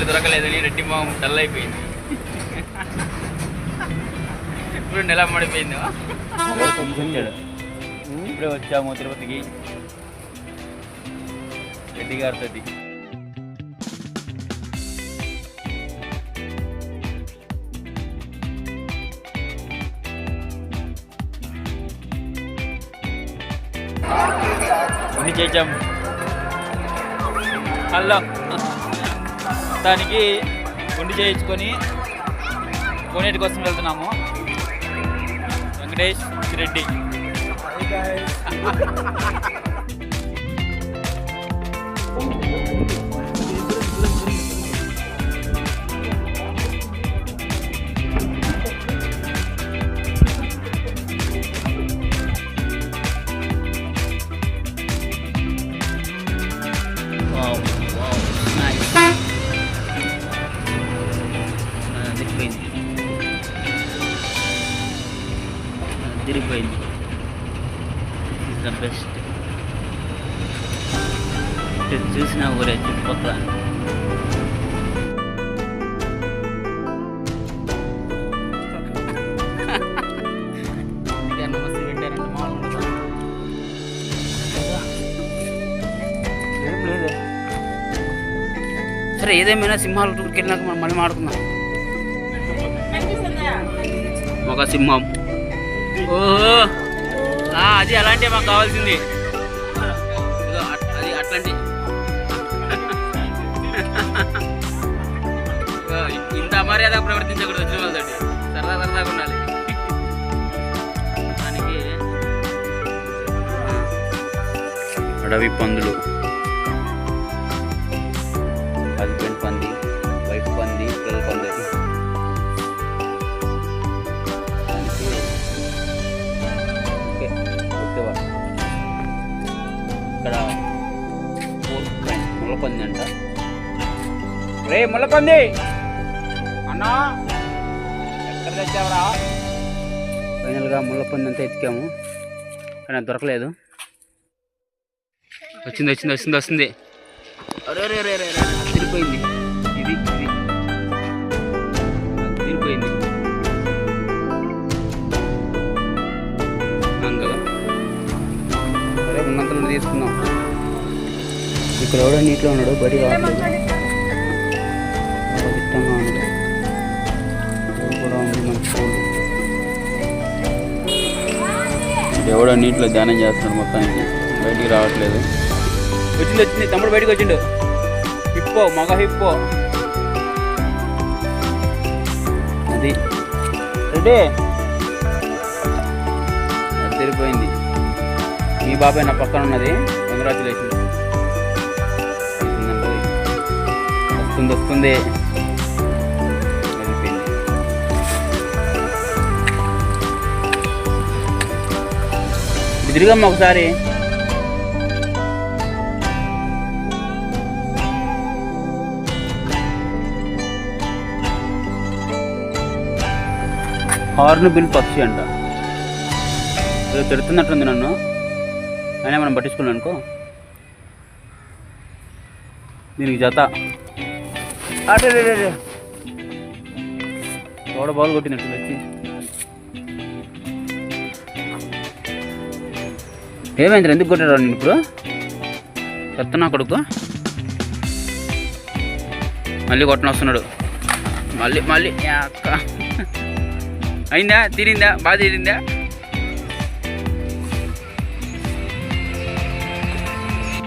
దొరకలేదని రెడ్డి మొహం డల్ అయిపోయింది. ఇప్పుడు నెల పడిపోయింది. ఇప్పుడే వచ్చాము తిరుపతికి రెడ్డి గారితో. అన్నీ చేసాము. హలో దానికి గుండి చేయించుకొని కోనేటి కోసం వెళ్తున్నాము. వెంకటేష్ రెడ్డి. తిరిగిపోయింది. Is the best. చూసినా ఊరే చుట్టుపక్కల. సరే ఏదేమైనా సింహాల టూర్కి వెళ్ళినాక మనం మళ్ళీ మాడుకుందాం. ఒక సింహం. ఓహో అది అలాంటి మాకు కావాల్సింది. అది అట్లాంటి ఇంత అమర్యాద ప్రవర్తించకూడదు. వచ్చిన వాళ్ళతోటి సరదాగా ఉండాలి. దానికి అడవి పందులు, హస్బెండ్ పంది, వైఫ్ పంది, పిల్లల పంది. ఇక్కడ ముళ్ళపంది అంట. రే ముళ్ళపంది అన్నా ఎక్కడ తెచ్చావరా? ఫైనల్గా ముళ్ళపంది అంతా ఎత్తికాము కానీ అది దొరకలేదు. వస్తుంది. అరే తిరిగిపోయింది. ఇది తిరిగిపోయింది. సరే ఉన్నంతలో తీసుకుందాం. ఇక్కడ ఎవడో నీటిలో ఉన్నాడు, బడి రావట్లేదు. ఇష్టంగా ఉంది కూడా ఉంది. మంచి పూలు. ఎవడో నీటిలో ధ్యానం చేస్తున్నాడు. మొత్తానికి బయటికి రావట్లేదు. వచ్చింది తమ్ముడు బయటకు వచ్చిండు. హిప్పో, మగ హిప్పో. అది రెడ్డి అది తిరిగిపోయింది. మీ బాబాయ్ నా పక్కన ఉన్నది. కంగ్రాచులేషన్. వస్తుంది. వెళ్ళిపోయింది. ఇది తిరిగమ్మ ఒకసారి. హార్న్బిల్ పక్షి అంట. ఏదో తిడుతున్నట్టుంది నన్ను. అయినా మనం పట్టించుకున్నాం అనుకో. దీనికి జత ఎవడ బాల్ కొట్టినట్టు వచ్చి. ఏమైంది? ఎందుకు కొట్టాడు నేను ఇప్పుడు? చెప్తున్నా కొడుకు. మళ్ళీ కొట్టన వస్తున్నాడు. మళ్ళీ అక్క అయిందా? తీరిందా? బాగా తీరిందా?